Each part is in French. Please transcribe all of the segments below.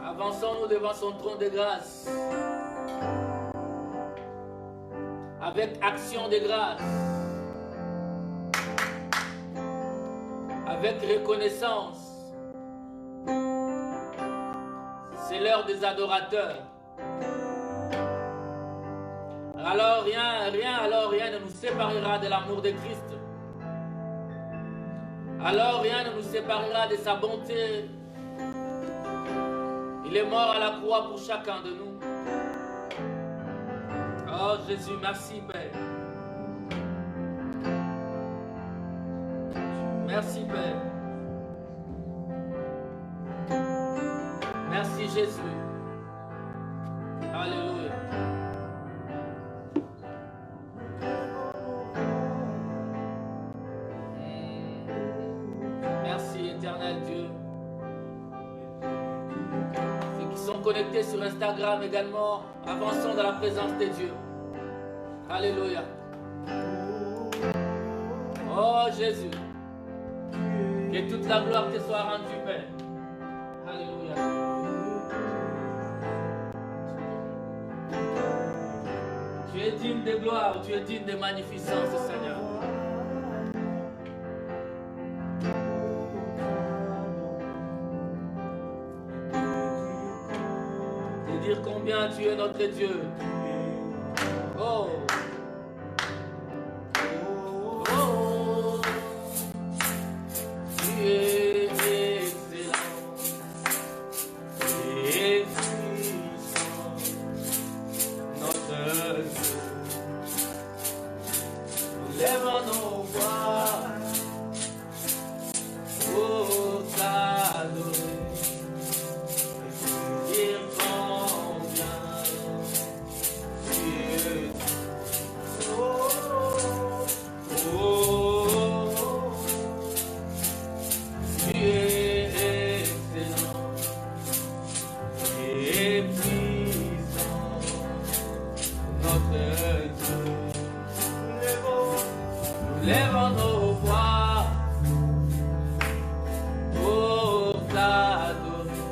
Avançons-nous devant son trône de grâce. Avec action de grâce. Avec reconnaissance. C'est l'heure des adorateurs. Alors rien ne nous séparera de l'amour de Christ. Alors rien ne nous séparera de sa bonté. Il est mort à la croix pour chacun de nous. Oh Jésus, merci Père. Merci Père. Merci Jésus. Alléluia. Merci éternel Dieu. Ceux qui sont connectés sur Instagram également, avançons dans la présence de Dieu. Alléluia. Oh Jésus. Que toute la gloire te soit rendue, Père. Alléluia. Tu es digne de gloire, tu es digne de magnificence, Seigneur. De dire combien tu es notre Dieu. Oh. Oh. Tu es excellent. Tu es puissant. Notre Dieu. Nous lèvons nos voix pour t'adorer. Dire combien tu es. Oh, oh, tu es excellent. Tu es puissant. Notre Dieu. Nous lèvons nos voix pour t'adorer.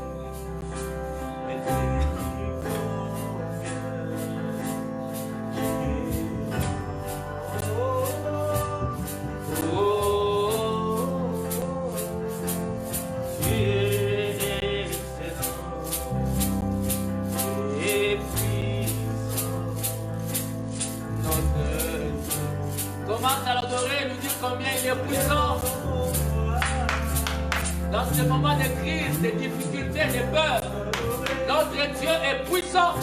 Commence à l'adorer, lui dire combien il est puissant. Dans ce moment de crise, de difficultés, de peur, notre Dieu est puissant.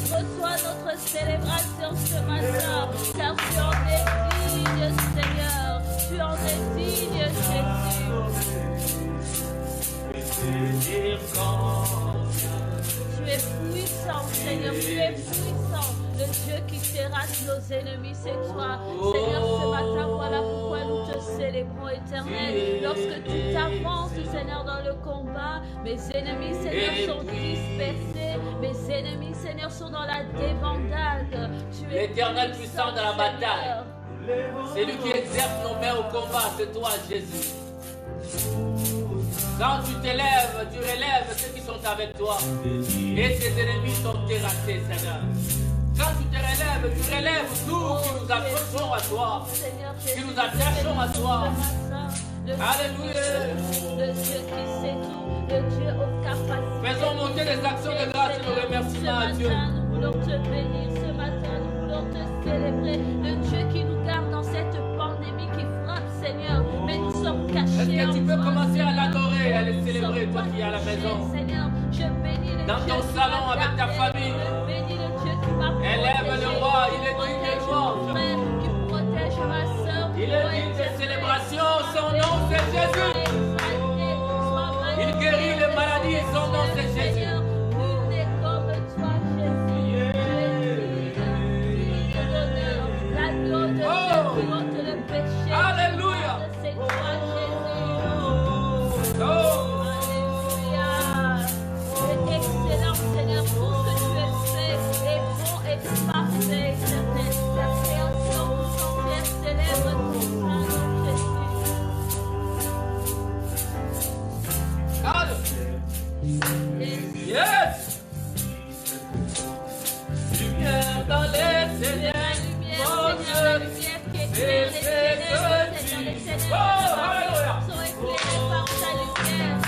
Reçois notre célébration ce matin. Tu es puissant, Seigneur, tu es puissant. Le Dieu qui terrasse nos ennemis, c'est toi. Seigneur, ce matin, voilà pourquoi nous te célébrons, Éternel. Lorsque tu t'avances, Seigneur, dans le combat, mes ennemis, Seigneur, sont dispersés. Mes ennemis, Seigneur, sont dans la débandade. Tu es l'Éternel puissant dans la bataille. C'est lui qui exerce nos mains au combat, c'est toi, Jésus. Quand tu t'élèves, tu relèves ceux qui sont avec toi. Et tes ennemis sont terrassés, Seigneur. Quand tu te relèves, tu relèves tout qui nous accrochons à toi. Qui nous attachons à toi. Alléluia. Le Dieu qui sait tout, le Dieu aux capacités. Faisons monter des actions de grâce et de remerciements à Dieu. Ce matin, nous voulons te bénir. Ce matin, nous voulons te célébrer. Le Dieu qui nous garde dans cette pandémie qui frappe, Seigneur. Mais nous sommes cachés. Est-ce que tu peux commencer à l'adorer, à le célébrer, toi qui es à la maison? Seigneur, je bénis le dans Dieu ton salon avec ta famille. Je bénis le Dieu qui m'a protégé. Élève le roi, il est digne de louange. Qui protège ma soeur. Il est digne de célébration, son nom c'est Jésus. Il guérit les maladies, son nom c'est Jésus. Nul n'est comme toi, Jésus. La gloire de Dieu qui ôte le péché. Alléluia. C'est toi, Jésus. Oh. Alléluia. C'est excellent, Seigneur. Tout ce que tu as fait est bon et parfait, Éternel. La création tout entière célèbre ton saint nom, Jésus. Yes. Lumière dans les ténèbres, mon Dieu, c'est ce que tu es. Oh, alléluia. Sont éclairés par ta lumière.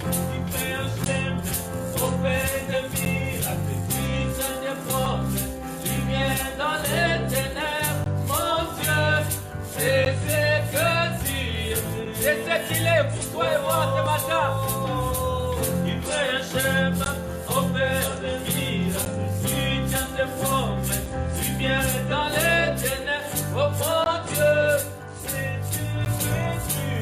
Tu fais un chemin, on fait des miracles, tu te déformes. Lumière dans les ténèbres, mon Dieu, c'est ce que tu es. C'est ce qu'il est pour toi et moi ce matin. Tu fais un chemin, on fait des miracles, tu te déformes. Lumière dans les ténèbres, oh mon Dieu, c'est ce que tu es.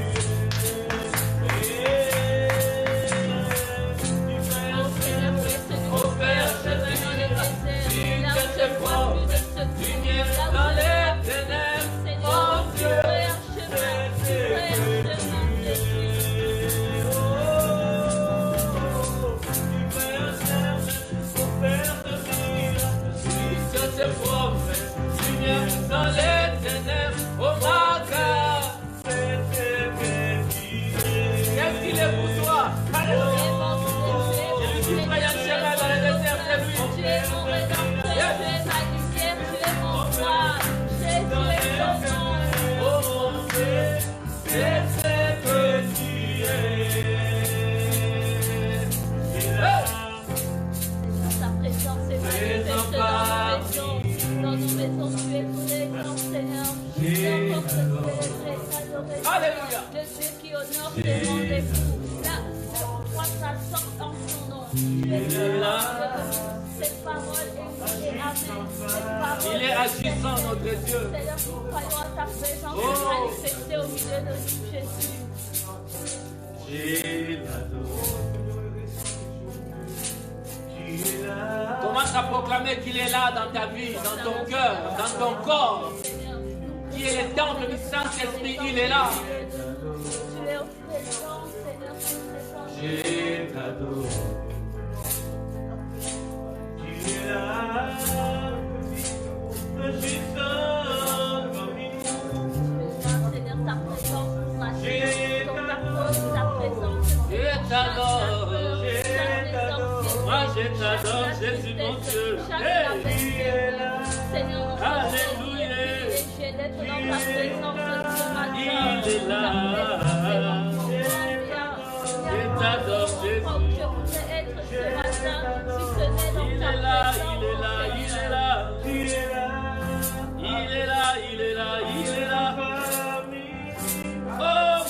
Dans les ténèbres, oh my God, qu'est-ce qu'il est pour toi? Alléluia. Jésus qui paye un chemin dans le désert, c'est lui. Tu es mon rédempteur, tu es ma lumière, tu es mon roi. Jésus est ton nom. Oh mon Dieu, c'est ce que tu es. Ta présence est manifeste dans nos maisons, tu es présent, Seigneur. Viens encore te célébrer, t'adorer. Alléluia. Le Dieu qui honore tes rendez-vous. La croix s'assente en son nom. Tu es là. Cette parole est amen. Il est agissant, notre Dieu. Seigneur, nous croyons à ta présence manifestée au milieu de nous, Jésus. Je t'adore. Commence à proclamer qu'il est là dans ta vie, dans ton cœur, dans ton corps. Qui est le temple du Saint-Esprit, il est là. Tu es présent, Seigneur, tu es présent. Je t'adore. Tu es là. Agissant parmi nous. Seigneur, ta présence nous rassure. Dans ta force, ta présence. Je t'adore. Moi je t'adore, Jésus mon Dieu. Seigneur, nous Alléluia. d'être dans ta présence ce matin. Il est là. Je t'adore, Jésus. Je voudrais être ce matin, si ce n'est dans Il ta est là, présence. il est là, il est là. Il est là, il est là, il est là. Oh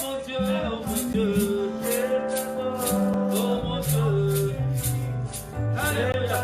mon Dieu, oh mon Dieu. Oh mon Dieu. Alléluia.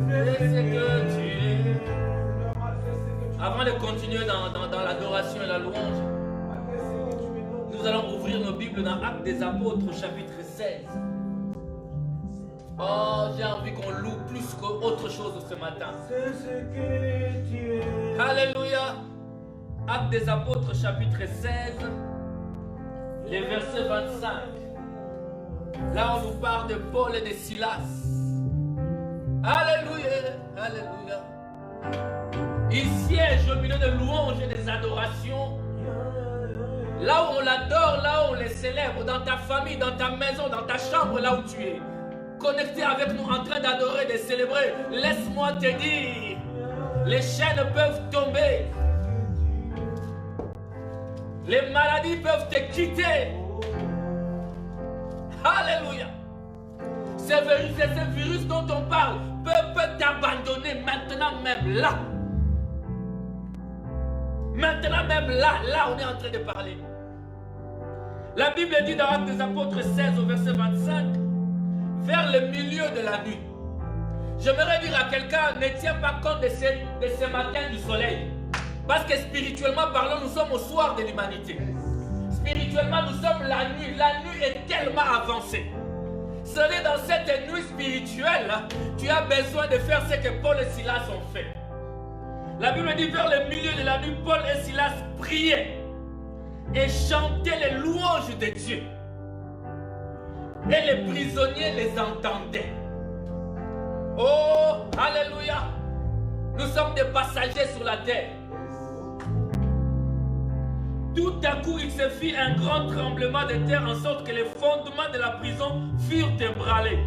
C'est ce que tu es. Avant de continuer dans l'adoration et la louange, nous allons ouvrir nos Bibles dans Actes des Apôtres, chapitre 16. Oh, j'ai envie qu'on loue plus qu'autre chose ce matin. C'est ce que tu es. Alléluia. Actes des Apôtres, chapitre 16, les versets 25. Là, on nous parle de Paul et de Silas. Alléluia. Alléluia. Ils siègent au milieu de louanges et des adorations. Là où on l'adore, là où on les célèbre, dans ta famille, dans ta maison, dans ta chambre, là où tu es. Connecté avec nous, en train d'adorer, de célébrer. Laisse-moi te dire, les chaînes peuvent tomber. Les maladies peuvent te quitter. Alléluia. Ce virus dont on parle peut t'abandonner maintenant même là. Maintenant même là on est en train de parler. La Bible dit dans Actes des Apôtres 16 au verset 25, vers le milieu de la nuit. J'aimerais dire à quelqu'un, ne tiens pas compte de ce matin du soleil. Parce que spirituellement parlant, nous sommes au soir de l'humanité. Spirituellement, nous sommes la nuit. La nuit est tellement avancée. C'est dans cette nuit spirituelle, tu as besoin de faire ce que Paul et Silas ont fait. La Bible dit vers le milieu de la nuit, Paul et Silas priaient et chantaient les louanges de Dieu. Et les prisonniers les entendaient. Oh, alléluia! Nous sommes des passagers sur la terre. Tout à coup, il se fit un grand tremblement de terre en sorte que les fondements de la prison furent ébranlés.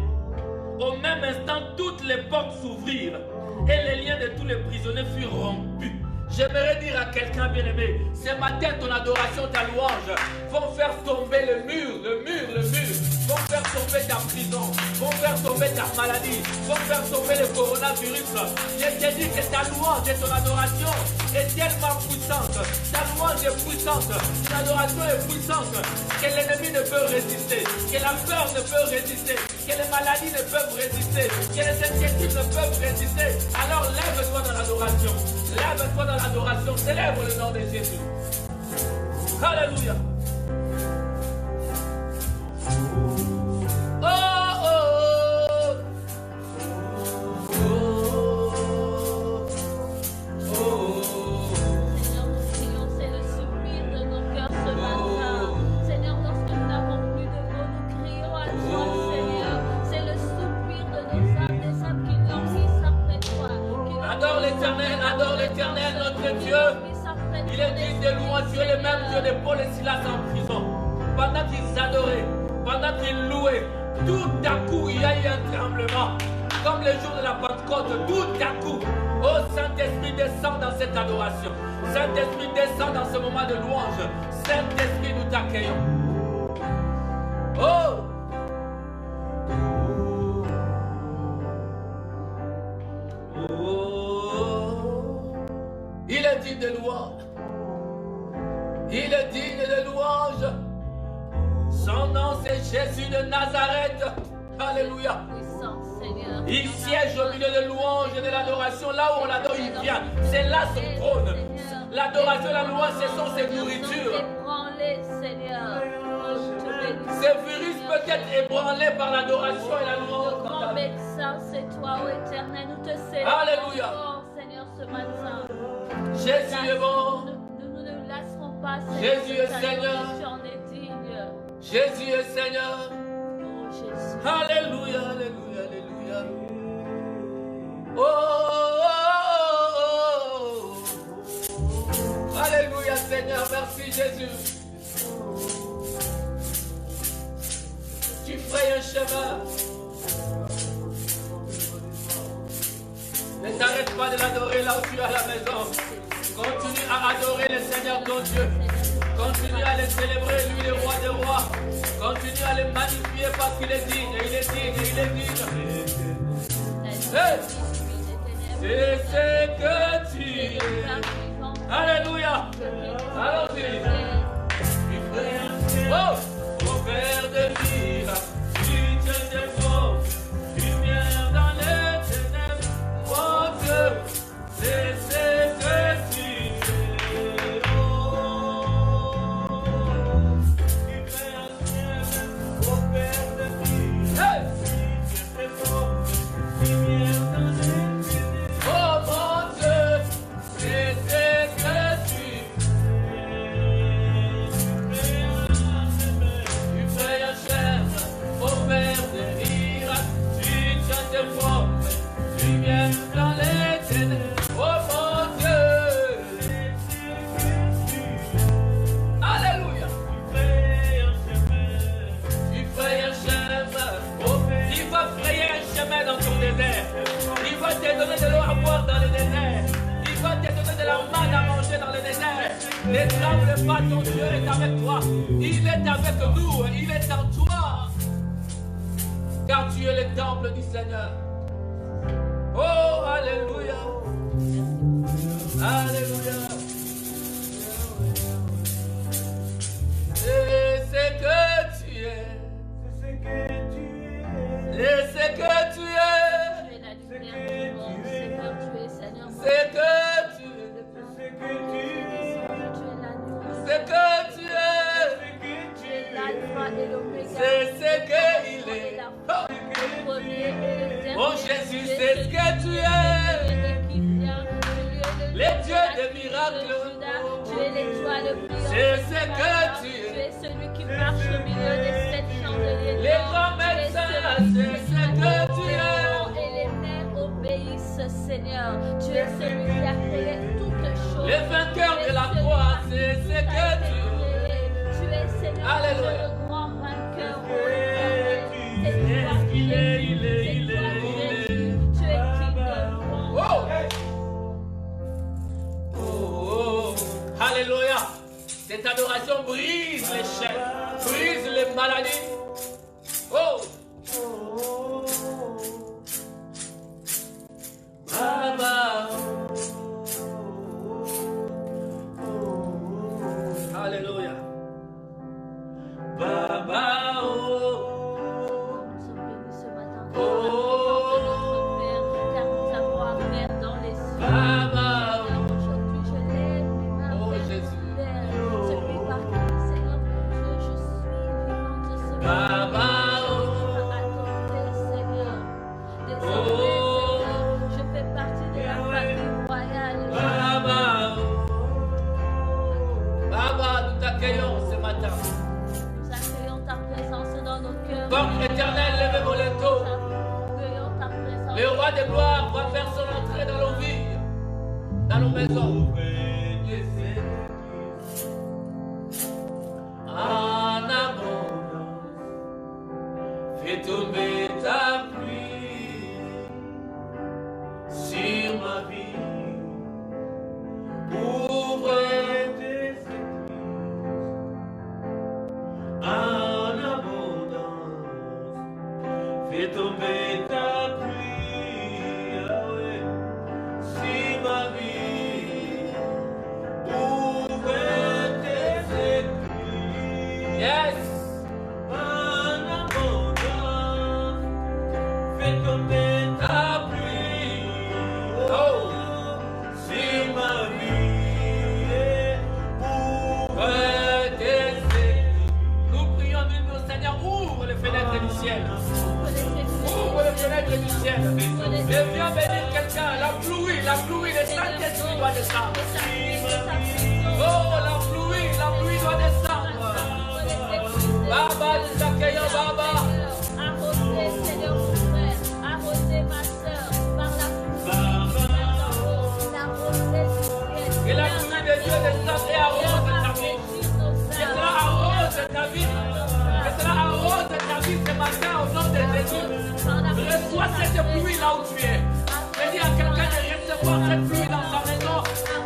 Au même instant, toutes les portes s'ouvrirent et les liens de tous les prisonniers furent rompus. J'aimerais dire à quelqu'un bien-aimé, ce matin, ton adoration, ta louange vont faire tomber le mur, vont faire tomber ta prison, vont faire tomber ta maladie, vont faire tomber le coronavirus. Je te dis que ta louange et ton adoration est tellement puissante, ta louange est puissante, ton adoration est puissante, que l'ennemi ne peut résister, que la peur ne peut résister, que les maladies ne peuvent résister, que les inquiétudes ne peuvent résister. Alors lève-toi dans l'adoration, lève-toi dans l'adoration, célèbre le nom de Jésus. Alléluia. Oh, oh, oh, oh. Seigneur, nous prions, c'est le soupir de nos cœurs ce matin. Seigneur, lorsque nous n'avons plus de mots, nous crions à toi, Seigneur. C'est le soupir de nos âmes, des âmes qui languissent après toi. Adore l'Éternel, notre Dieu. Il est digne de louange, Dieu le même Dieu de Paul et Silas en prison. Pendant qu'ils adoraient, pendant qu'ils louaient, tout à coup il y a eu un tremblement. Comme le jour de la Pentecôte, tout à coup, oh Saint-Esprit descend dans cette adoration. Saint-Esprit descend dans ce moment de louange. Saint-Esprit, nous t'accueillons. Oh! Il est digne de louange. Il est digne de louange. Son nom c'est Jésus de Nazareth. Alléluia. Il siège au milieu de louange et de l'adoration. Là où on l'adore, il vient. C'est là son trône. L'adoration et la louange, ce sont ses nourritures. Ce virus peut être ébranlé par l'adoration et la louange. Grand médecin, c'est toi, ô Éternel. Nous te célébrons. Alléluia. Seigneur, ce matin. Jésus est bon. Nous ne lasserons pas. Jésus est Seigneur. Tu en es digne. Jésus est Seigneur. Oh Jésus. Alléluia, alléluia, alléluia. Oh, oh, oh, oh. Alléluia, Seigneur. Merci, Jésus. Tu frayes un chemin. Ne t'arrête pas de l'adorer là où tu es à la maison. Continue à adorer le Seigneur ton Dieu. Continue à le célébrer, lui le roi des rois. Continue à le magnifier parce qu'il est digne, il est digne, il est digne. Hey! C'est ce que tu es. Alléluia. Allons-y. Oh! Au Père de miracles, tu te défends, lumière dans les ténèbres. Ne tremble pas, ton Dieu est avec toi. Il est avec nous, il est en toi. Car tu es le temple du Seigneur. Oh, alléluia. Alléluia. Et c'est que tu es. Et c'est que tu es. Tu es la lumière du monde. C'est que tu es, Seigneur. C'est que tu es. C'est que tu es. Tu es l'alpha et l'oméga. C'est ce qu'il est. Oh Jésus, c'est ce que tu es. Le Dieu des miracles. Tu es l'étoile brillante. C'est ce que tu es. Tu es celui qui marche au milieu des 7 chandeliers. Les grands médecins, c'est ce que tu es. Et les mers obéissent, Seigneur. Tu es celui qui a créé toutes choses. Les vainqueurs de la croix, c'est ce que tu es. Tu es, Seigneur, Alléluia. le grand vainqueur. C'est toi qui es. Il est. Tu es qui de Oh. Oh. Alléluia. Cette adoration brise les chaînes, brise les maladies. Oh. Baba. Alléluia. Baba. Oh. Nous sommes bénis ce matin. Oh. Notre Père, car nous avons affaire dans les cieux. Baba. Aujourd'hui, je lève mes mains Oh, vers Jésus. le Père, celui par qui, Seigneur mon Dieu, je suis vivante ce matin. Baba. Adopté, Seigneur. Désormais, Seigneur, je fais partie de la famille royale. Baba. Baba, nous t'accueillons ce matin. Nous accueillons ta présence dans nos cœurs. Comme éternel, levez vos linteaux. Nous accueillons ta présence. Le roi des gloires va faire son entrée dans nos vies, dans nos maisons. En abondance, fais tomber ta pluie sur ma vie. Ouvre tes églises en abondance, fais tomber ta pluie, Yahweh, sur ma vie. Ouvre tes églises, yes, en abondance, fais tomber ta pluie, oh, sur ma vie. Ouvre tes églises. Nous prions d'une nous, Seigneur, ouvre les fenêtres du ciel. Ouvre les fenêtres du ciel. Et viens bénir quelqu'un. La pluie, le Saint-Esprit doit descendre. Oh, la pluie doit descendre. Baba, nous accueillons, Baba. Arrosez, Seigneur, mon frère. Arrosez ma soeur par la pluie. L'arrosez du ciel. Et la pluie de Dieu descend et arrose ta vie. Que cela arrose ta vie. Que cela arrose ta vie ce matin au nom de Jésus. Reçois cette pluie là où tu es. Je dis à quelqu'un de recevoir cette pluie dans sa maison,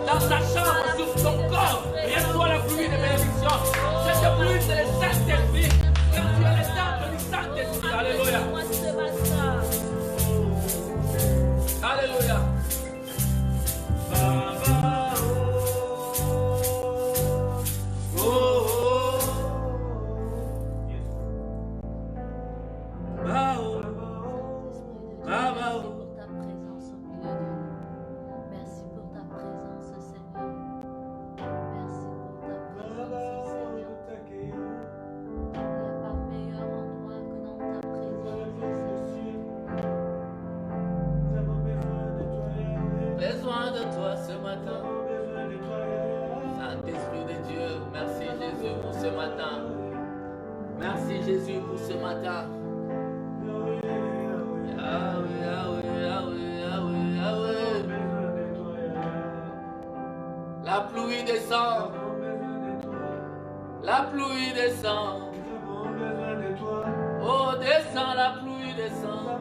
dans sa chambre, sur son corps. Reçois la pluie de bénédiction. Cette pluie, c'est le Saint-Esprit. Car tu es le temple du Saint-Esprit. Alléluia. Alléluia. Oh, oh, oh. Ah, oh. Merci pour ta présence au milieu de nous. Merci pour ta présence, Seigneur. Merci pour ta présence, Seigneur. Il n'y a pas meilleur endroit que dans ta présence, Seigneur. Besoin de toi ce matin. Saint-Esprit de Dieu, merci Jésus pour ce matin. Merci Jésus pour ce matin. Yahweh, Yahweh, Yahweh, Yahweh, Yahweh. La pluie descend. La pluie descend. Oh, descend, la pluie descend.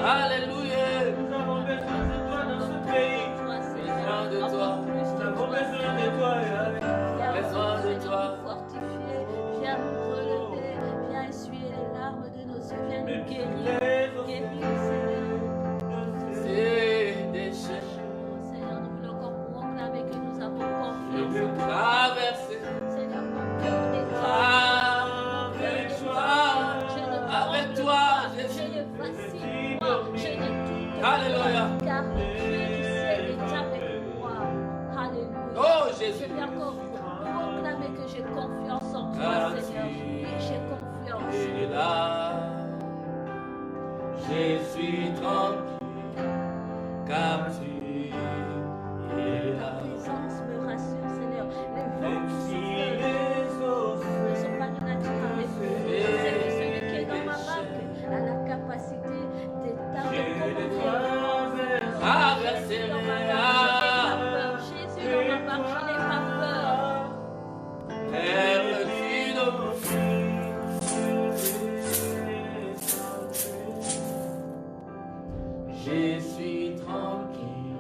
Alléluia. Nous avons besoin de toi dans ce pays. Besoin de toi. Alléluia. Car le Dieu du ciel est avec moi. Alléluia. Oh Jésus. Je vais encore proclamer que j'ai confiance en toi, Seigneur. Oui, j'ai confiance. Et là, je suis tranquille, car tu es Ta là. présence me rassure, Seigneur. Les vents Même si qui les eaux ne sont pas de nature à m'effrayer. C'est que celui qui est dans ma barque a la capacité d'éteindre je le traverse, Ah, Jésus dans ma barque, je n'ai pas peur. Jésus dans ma barque, je n'ai pas peur. Père, tu nous je suis tranquille,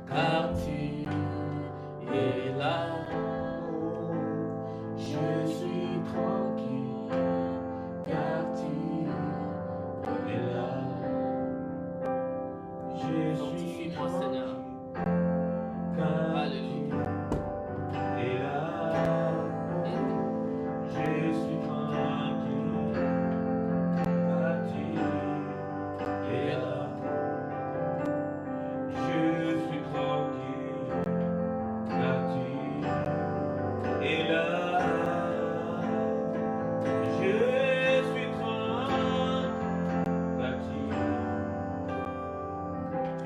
car tu es là. Je suis tranquille, car tu es là. je Fortifie suis moi, Seigneur. car Alléluia. tu es là. Je suis tranquille, car tu es là. Je suis tranquille, car tu es là. Je suis tranquille, car tu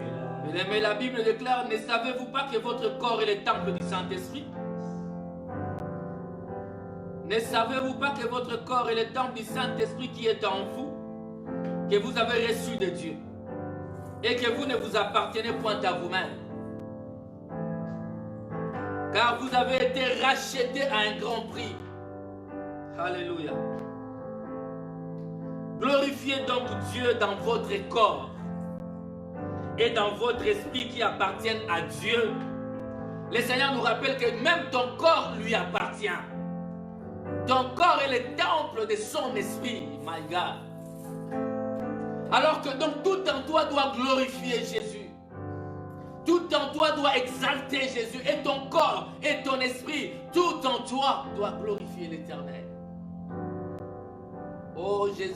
es là. Bien-aimés, la Bible déclare, ne savez-vous pas que votre corps est le temple du Saint-Esprit? Ne savez-vous pas que votre corps est le temple du Saint-Esprit qui est en vous, que vous avez reçu de Dieu, et que vous ne vous appartenez point à vous-même? Car vous avez été rachetés à un grand prix. Alléluia. Glorifiez donc Dieu dans votre corps et dans votre esprit qui appartiennent à Dieu. Le Seigneur nous rappelle que même ton corps lui appartient. Ton corps est le temple de son esprit, my God. Alors que donc tout en toi doit glorifier Jésus. Tout en toi doit exalter Jésus. Et ton corps et ton esprit, tout en toi doit glorifier l'Éternel. Oh Jésus.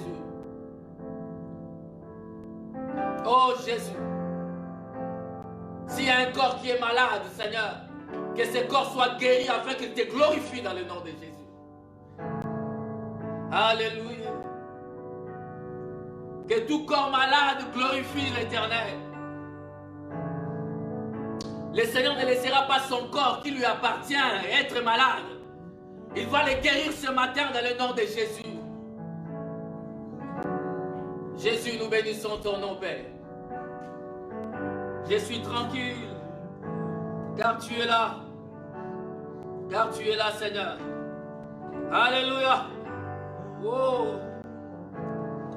Oh Jésus. S'il y a un corps qui est malade, Seigneur, que ce corps soit guéri afin qu'il te glorifie dans le nom de Jésus. Alléluia. Que tout corps malade glorifie l'Éternel. Le Seigneur ne laissera pas son corps qui lui appartient être malade. Il va le guérir ce matin dans le nom de Jésus. Jésus, nous bénissons ton nom, Père. Je suis tranquille, car tu es là. Car tu es là, Seigneur. Alléluia. Oh.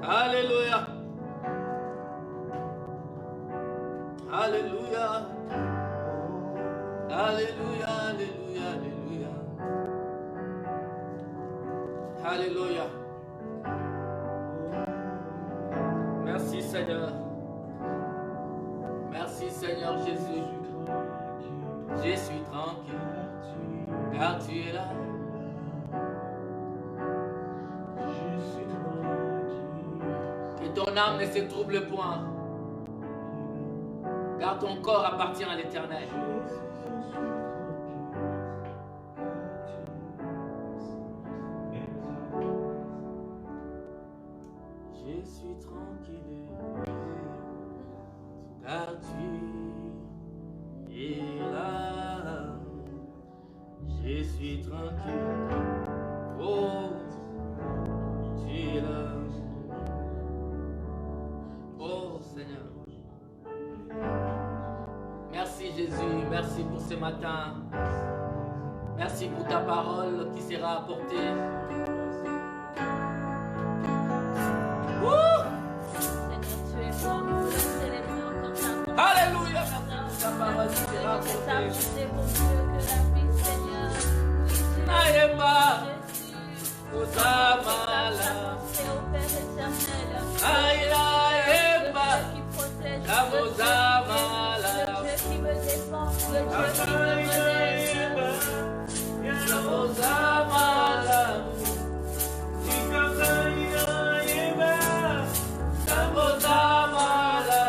Alléluia. Alléluia. Alléluia, alléluia, alléluia. Alléluia. Merci Seigneur. Merci Seigneur Jésus. Je suis tranquille, car tu es là. Que ton âme ne se trouble point, car ton corps appartient à l'Éternel. Je suis tranquille, car tu es là. Je suis tranquille, oh, tu es là. Oh Seigneur. Merci Jésus, merci pour ce matin. Merci pour ta parole qui sera apportée. Alléluia, merci pour ta parole qui sera apportée. Naïma, Osamala, Aïnaïma, Kamosamala, Le Dieu qui me défend, le Dieu qui me relève. Kamosamala, Kamosamala,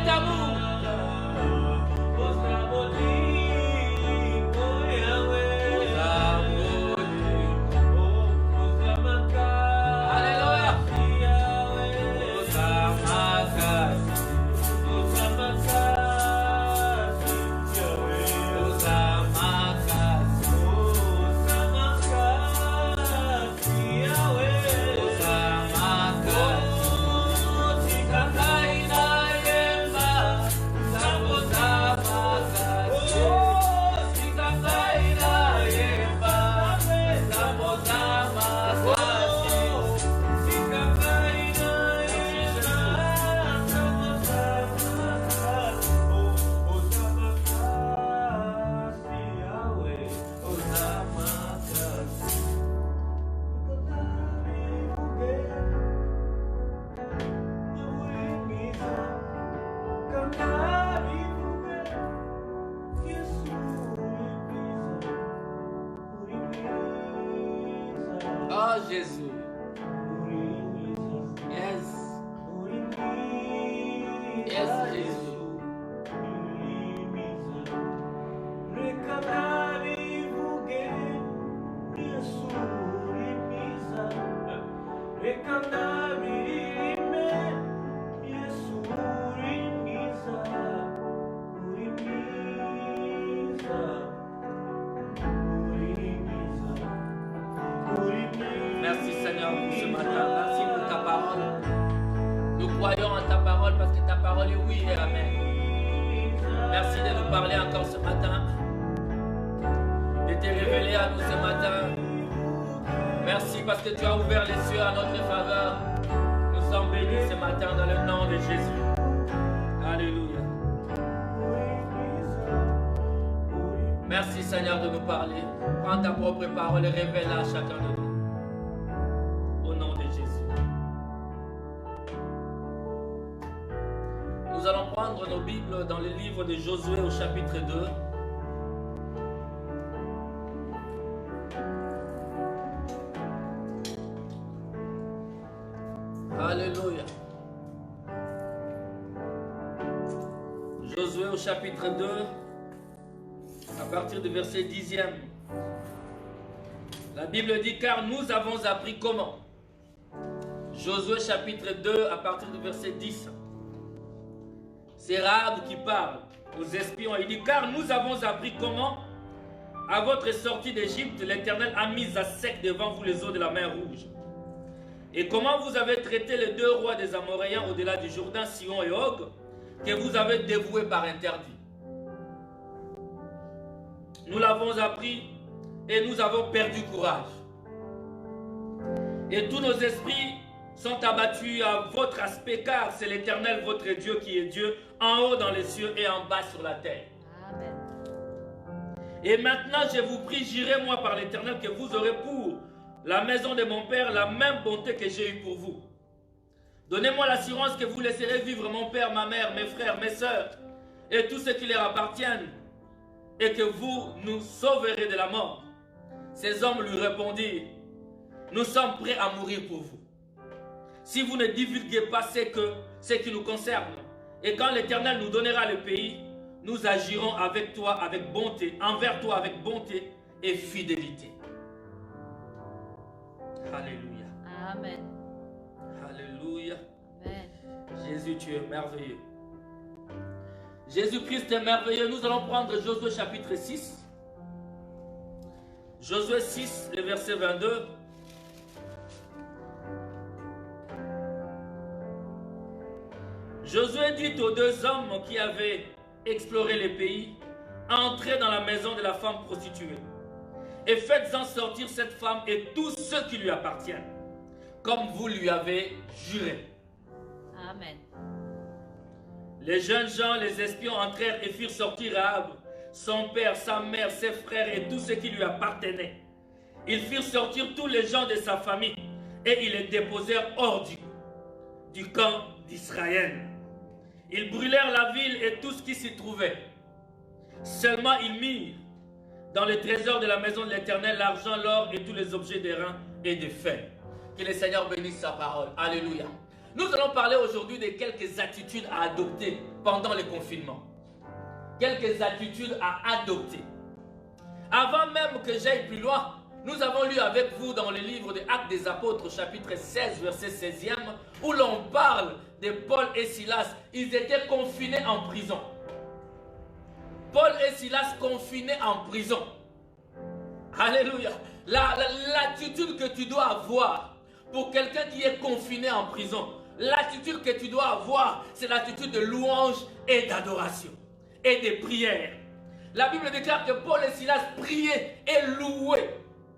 d'amour. Oh Jésus. Yes. Yes, Jésus. Merci Seigneur pour ce matin. Merci pour ta parole. Nous croyons en ta parole parce que ta parole est oui et amen. Merci de nous parler encore ce matin. De te révéler à nous ce matin. Merci parce que tu as ouvert les cieux à notre faveur. Nous sommes bénis ce matin dans le nom de Jésus. Alléluia. Merci Seigneur de nous parler. Prends ta propre parole et révèle-la à chacun de nous. Au nom de Jésus. Nous allons prendre nos Bibles dans le livre de Josué au chapitre 2. Alléluia. Josué au chapitre 2, à partir du verset 10e. La Bible dit, car nous avons appris comment. Josué chapitre 2, à partir du verset 10. C'est Rahab qui parle aux espions. Il dit, car nous avons appris comment, à votre sortie d'Égypte, l'Éternel a mis à sec devant vous les eaux de la mer Rouge. Et comment vous avez traité les deux rois des Amoréens au-delà du Jourdain, Sihon et Og, que vous avez dévoués par interdit. Nous l'avons appris et nous avons perdu courage. Et tous nos esprits sont abattus à votre aspect, car c'est l'Éternel votre Dieu qui est Dieu, en haut dans les cieux et en bas sur la terre. Amen. Et maintenant je vous prie, jurez-moi par l'Éternel que vous aurez pour la maison de mon père la même bonté que j'ai eue pour vous. Donnez-moi l'assurance que vous laisserez vivre mon père, ma mère, mes frères, mes sœurs et tous ceux qui leur appartiennent, et que vous nous sauverez de la mort. Ces hommes lui répondirent, nous sommes prêts à mourir pour vous. Si vous ne divulguez pas ce qui nous concerne, et quand l'Éternel nous donnera le pays, nous agirons avec toi avec bonté, envers toi avec bonté et fidélité. Alléluia. Amen. Alléluia. Amen. Jésus, tu es merveilleux. Jésus-Christ est merveilleux. Nous allons prendre Josué chapitre 6. Josué 6, le verset 22. Josué dit aux deux hommes qui avaient exploré le pays, entrez dans la maison de la femme prostituée et faites-en sortir cette femme et tous ceux qui lui appartiennent, comme vous lui avez juré. Amen. Les jeunes gens, les espions entrèrent et firent sortir Rahab, son père, sa mère, ses frères et tous ceux qui lui appartenaient. Ils firent sortir tous les gens de sa famille et ils les déposèrent hors du camp d'Israël. Ils brûlèrent la ville et tout ce qui s'y trouvait. Seulement ils mirent dans le trésor de la maison de l'Éternel l'argent, l'or et tous les objets d'airain et de fer. Que le Seigneur bénisse sa parole. Alléluia. Nous allons parler aujourd'hui de quelques attitudes à adopter pendant le confinement. Quelques attitudes à adopter. Avant même que j'aille plus loin, nous avons lu avec vous dans le livre des Actes des Apôtres, chapitre 16, verset 16e, où l'on parle de Paul et Silas. Ils étaient confinés en prison. Paul et Silas confinés en prison. Alléluia. L'attitude que tu dois avoir pour quelqu'un qui est confiné en prison, l'attitude que tu dois avoir, c'est l'attitude de louange et d'adoration et de prière. La Bible déclare que Paul et Silas priaient et louaient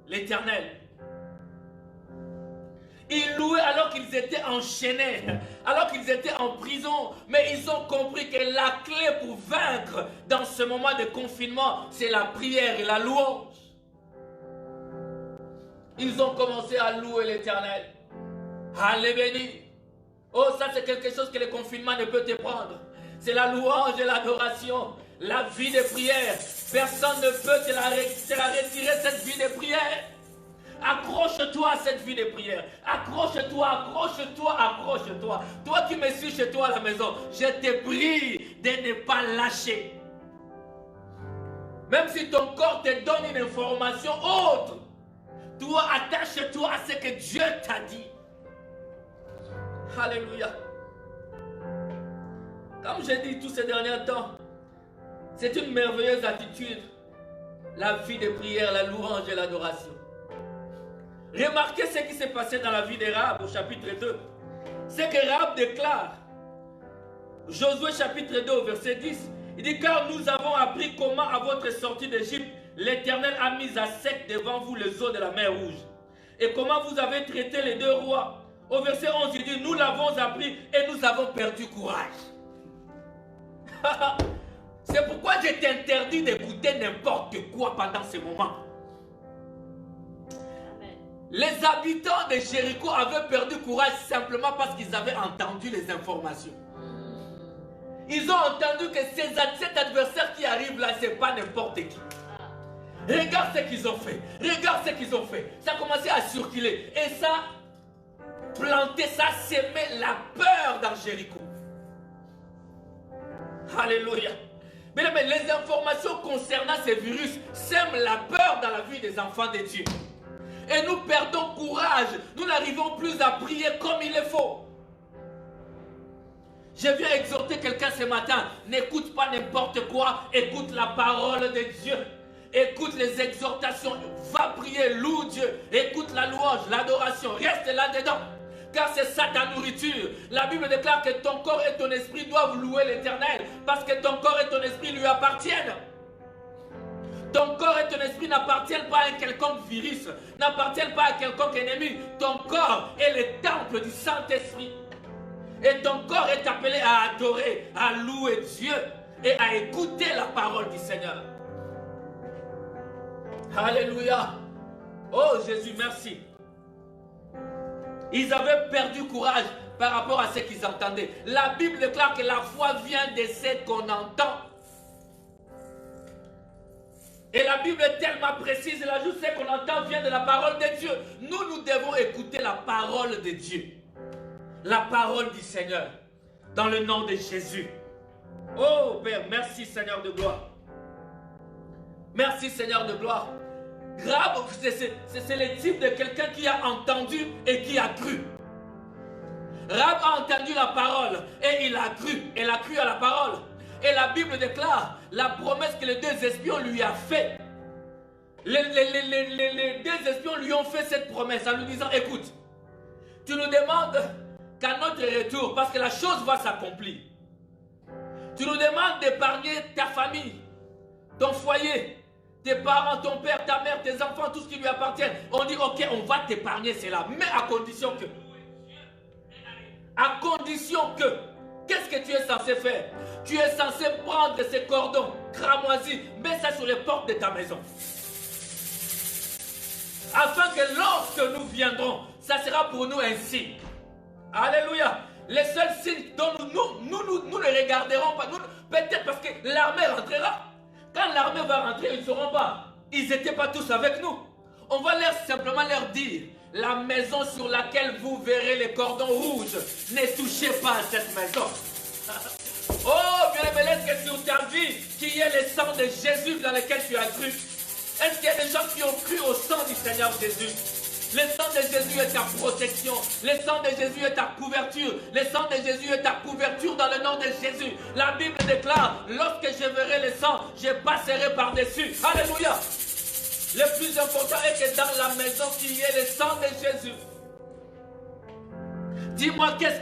l'Éternel. Ils louaient alors qu'ils étaient enchaînés, alors qu'ils étaient en prison, mais ils ont compris que la clé pour vaincre dans ce moment de confinement, c'est la prière et la louange. Ils ont commencé à louer l'Éternel, à les bénir. Oh, ça c'est quelque chose que le confinement ne peut te prendre. C'est la louange et l'adoration, la vie de prière. Personne ne peut te la retirer, cette vie de prière. Accroche-toi à cette vie de prière. Accroche-toi, accroche-toi, accroche-toi. Toi qui me suis chez toi à la maison, je te prie de ne pas lâcher. Même si ton corps te donne une information autre, toi attache-toi à ce que Dieu t'a dit. Alléluia. Comme j'ai dit tous ces derniers temps, c'est une merveilleuse attitude. La vie de prière, la louange et l'adoration. Remarquez ce qui s'est passé dans la vie de Rahab au chapitre 2. C'est que Rahab déclare, Josué chapitre 2 au verset 10, il dit: car nous avons appris comment à votre sortie d'Égypte, l'Éternel a mis à sec devant vous les eaux de la mer Rouge. Et comment vous avez traité les deux rois. Au verset 11, il dit: nous l'avons appris et nous avons perdu courage. C'est pourquoi je t'interdis d'écouter n'importe quoi pendant ce moment. Les habitants de Jéricho avaient perdu courage simplement parce qu'ils avaient entendu les informations. Ils ont entendu que cet adversaire qui arrive là, ce n'est pas n'importe qui. Regarde ce qu'ils ont fait. Regarde ce qu'ils ont fait. Ça a commencé à circuler. Et ça planté, ça semé la peur dans Jéricho. Alléluia. Mais les informations concernant ces virus sèment la peur dans la vie des enfants de Dieu. Et nous perdons courage. Nous n'arrivons plus à prier comme il le faut. Je viens exhorter quelqu'un ce matin. N'écoute pas n'importe quoi. Écoute la parole de Dieu. Écoute les exhortations. Va prier, loue Dieu. Écoute la louange, l'adoration. Reste là-dedans. Car c'est ça ta nourriture. La Bible déclare que ton corps et ton esprit doivent louer l'Éternel. Parce que ton corps et ton esprit lui appartiennent. Ton corps et ton esprit n'appartiennent pas à un quelconque virus, n'appartiennent pas à quelconque ennemi. Ton corps est le temple du Saint-Esprit. Et ton corps est appelé à adorer, à louer Dieu et à écouter la parole du Seigneur. Alléluia. Oh Jésus, merci. Ils avaient perdu courage par rapport à ce qu'ils entendaient. La Bible déclare que la foi vient de ce qu'on entend. Et la Bible est tellement précise, elle ajoute ce qu'on entend vient de la parole de Dieu. Nous devons écouter la parole de Dieu. La parole du Seigneur. Dans le nom de Jésus. Oh Père, merci Seigneur de gloire. Merci Seigneur de gloire. Grave, c'est le type de quelqu'un qui a entendu et qui a cru. Rahab a entendu la parole et il a cru. Elle a cru à la parole. Et la Bible déclare la promesse que les deux espions lui a fait. Les deux espions lui ont fait cette promesse en lui disant: écoute, tu nous demandes qu'à notre retour, parce que la chose va s'accomplir, tu nous demandes d'épargner ta famille, ton foyer, tes parents, ton père, ta mère, tes enfants, tout ce qui lui appartient. On dit: ok, on va t'épargner cela, mais à condition que, qu'est-ce que tu es censé faire? Tu es censé prendre ces cordons cramoisis, mets ça sur les portes de ta maison. Afin que lorsque nous viendrons, ça sera pour nous un signe. Alléluia. Les seuls signes dont nous ne regarderons pas, peut-être parce que l'armée rentrera. Quand l'armée va rentrer, ils ne sauront pas. Ils n'étaient pas tous avec nous. On va simplement leur dire la maison sur laquelle vous verrez les cordons rouges, ne touchez pas à cette maison. Oh, bien-aimé, est-ce que sur ta vie, qu'il y ait le sang de Jésus dans lequel tu as cru? Est-ce qu'il y a des gens qui ont cru au sang du Seigneur Jésus? Le sang de Jésus est ta protection. Le sang de Jésus est ta couverture. Le sang de Jésus est ta couverture dans le nom de Jésus. La Bible déclare, lorsque je verrai le sang, je passerai par-dessus. Alléluia. Le plus important est que dans la maison, qu'il y ait le sang de Jésus. Dis-moi, qu'est-ce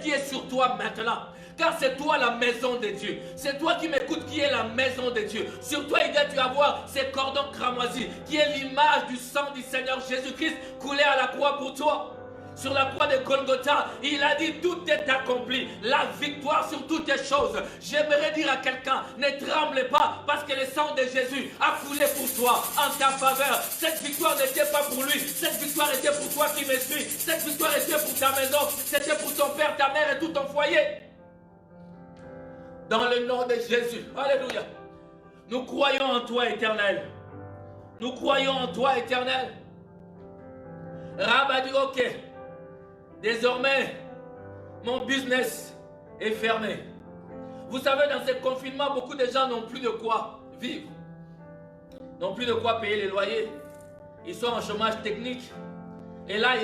qui est sur toi maintenant? Car c'est toi la maison de Dieu. C'est toi qui m'écoutes qui est la maison de Dieu. Sur toi, il doit y avoir ces cordons cramoisis qui est l'image du sang du Seigneur Jésus-Christ coulé à la croix pour toi. Sur la croix de Golgotha, il a dit tout est accompli. La victoire sur toutes les choses. J'aimerais dire à quelqu'un, ne tremble pas parce que le sang de Jésus a coulé pour toi en ta faveur. Cette victoire n'était pas pour lui. Cette victoire était pour toi qui me suis. Cette victoire était pour ta maison. C'était pour ton père, ta mère et tout ton foyer. Dans le nom de Jésus. Alléluia. Nous croyons en toi, Éternel. Nous croyons en toi, Éternel. Rab a dit, ok, désormais, mon business est fermé. Vous savez, dans ce confinement, beaucoup de gens n'ont plus de quoi vivre. N'ont plus de quoi payer les loyers. Ils sont en chômage technique. Et là,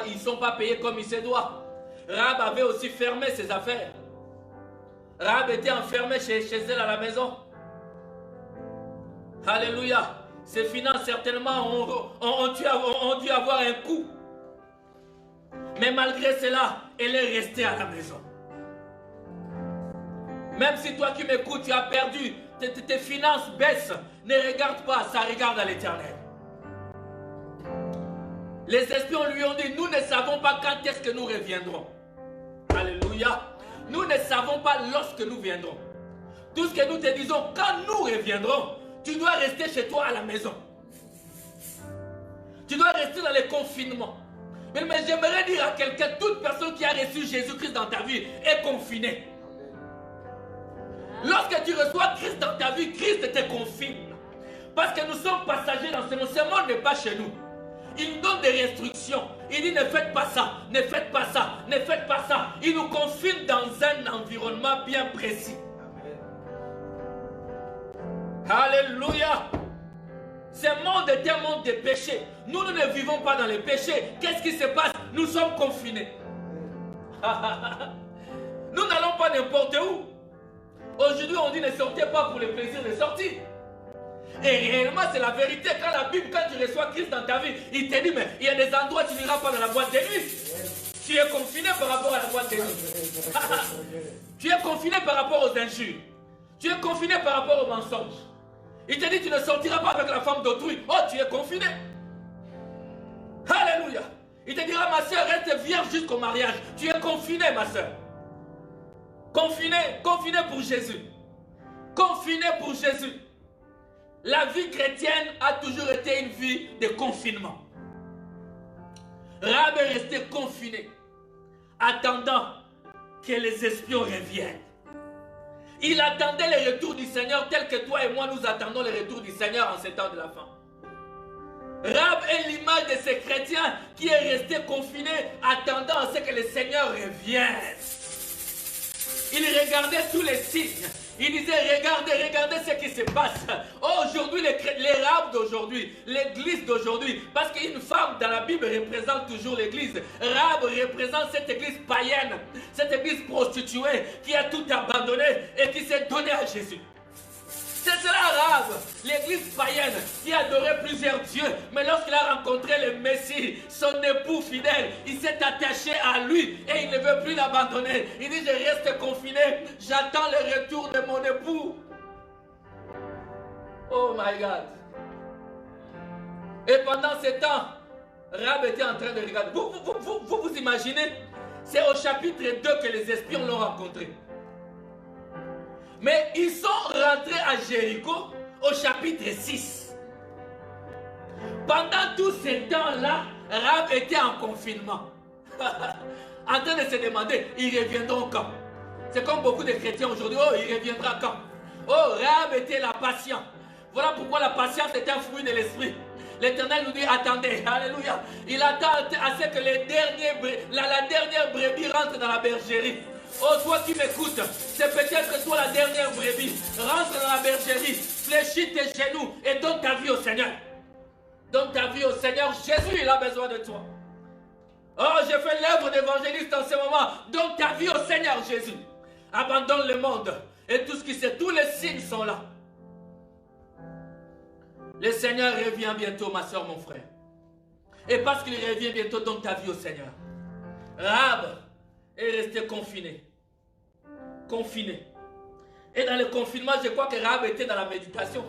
ils ne sont pas payés comme il se doit. Rab avait aussi fermé ses affaires. Rahab était enfermée chez elle à la maison. Alléluia. Ses finances certainement ont dû avoir un coup. Mais malgré cela, elle est restée à la maison. Même si toi qui m'écoutes, tu as perdu, tes finances baissent, ne regarde pas, ça regarde à l'Éternel. Les espions lui ont dit, nous ne savons pas quand est-ce que nous reviendrons. Alléluia. Nous ne savons pas lorsque nous viendrons. Tout ce que nous te disons, quand nous reviendrons, tu dois rester chez toi à la maison. Tu dois rester dans le confinement. Mais j'aimerais dire à quelqu'un, toute personne qui a reçu Jésus-Christ dans ta vie est confinée. Lorsque tu reçois Christ dans ta vie, Christ te confine. Parce que nous sommes passagers dans ce monde. Ce monde n'est pas chez nous. Il nous donne des restrictions. Il dit ne faites pas ça, ne faites pas ça, ne faites pas ça. Il nous confine dans un environnement bien précis. Alléluia. Ce monde est un monde de péché. Nous ne vivons pas dans les péchés. Qu'est-ce qui se passe? Nous sommes confinés. Nous n'allons pas n'importe où. Aujourd'hui, on dit ne sortez pas pour le plaisir de sortir. Et réellement, c'est la vérité. Quand la Bible, quand tu reçois Christ dans ta vie, il te dit, mais il y a des endroits où tu n'iras pas dans la boîte de nuit. Tu es confiné par rapport à la boîte de nuit. Tu es confiné par rapport aux injures. Tu es confiné par rapport aux mensonges. Il te dit, tu ne sortiras pas avec la femme d'autrui. Oh, tu es confiné. Alléluia. Il te dira, ma soeur, reste vierge jusqu'au mariage. Tu es confiné, ma soeur. Confiné, confiné pour Jésus. Confiné pour Jésus. La vie chrétienne a toujours été une vie de confinement. Rahab est resté confiné, attendant que les espions reviennent. Il attendait le retour du Seigneur tel que toi et moi nous attendons le retour du Seigneur en ces temps de la fin. Rahab est l'image de ces chrétiens qui est resté confiné, attendant à ce que le Seigneur revienne. Il regardait tous les signes. Il disait, regardez ce qui se passe. Oh, aujourd'hui, les Rahab d'aujourd'hui, l'église d'aujourd'hui, parce qu'une femme dans la Bible représente toujours l'église. Rahab représente cette église païenne, cette église prostituée qui a tout abandonné et qui s'est donnée à Jésus. C'est cela Rahab, l'église païenne qui adorait plusieurs dieux. Mais lorsqu'il a rencontré le Messie, son époux fidèle, il s'est attaché à lui et il ne veut plus l'abandonner. Il dit, je reste confiné, j'attends le retour de mon époux. Oh my God. Et pendant ce temps, Rahab était en train de regarder. Vous imaginez? C'est au chapitre 2 que les espions l'ont rencontré. Mais ils sont rentrés à Jéricho au chapitre 6. Pendant tout ce temps-là, Rahab était en confinement. En train de se demander, ils reviendront quand? C'est comme beaucoup de chrétiens aujourd'hui, oh, il reviendra quand? Oh, Rahab était la patience. Voilà pourquoi la patience est un fruit de l'esprit. L'Éternel nous dit, attendez, alléluia. Il attend à ce que la dernière brebis rentre dans la bergerie. Oh, toi qui m'écoutes, c'est peut-être toi la dernière brebis. Rentre dans la bergerie, fléchis tes genoux et donne ta vie au Seigneur. Donne ta vie au Seigneur. Jésus, il a besoin de toi. Oh, je fais l'œuvre d'évangéliste en ce moment. Donne ta vie au Seigneur Jésus. Abandonne le monde. Et tout ce qui c'est, tous les signes sont là. Le Seigneur revient bientôt, ma soeur, mon frère. Et parce qu'il revient bientôt, donne ta vie au Seigneur. Rahab est resté confiné. Confiné. Et dans le confinement, je crois que Rahab était dans la méditation.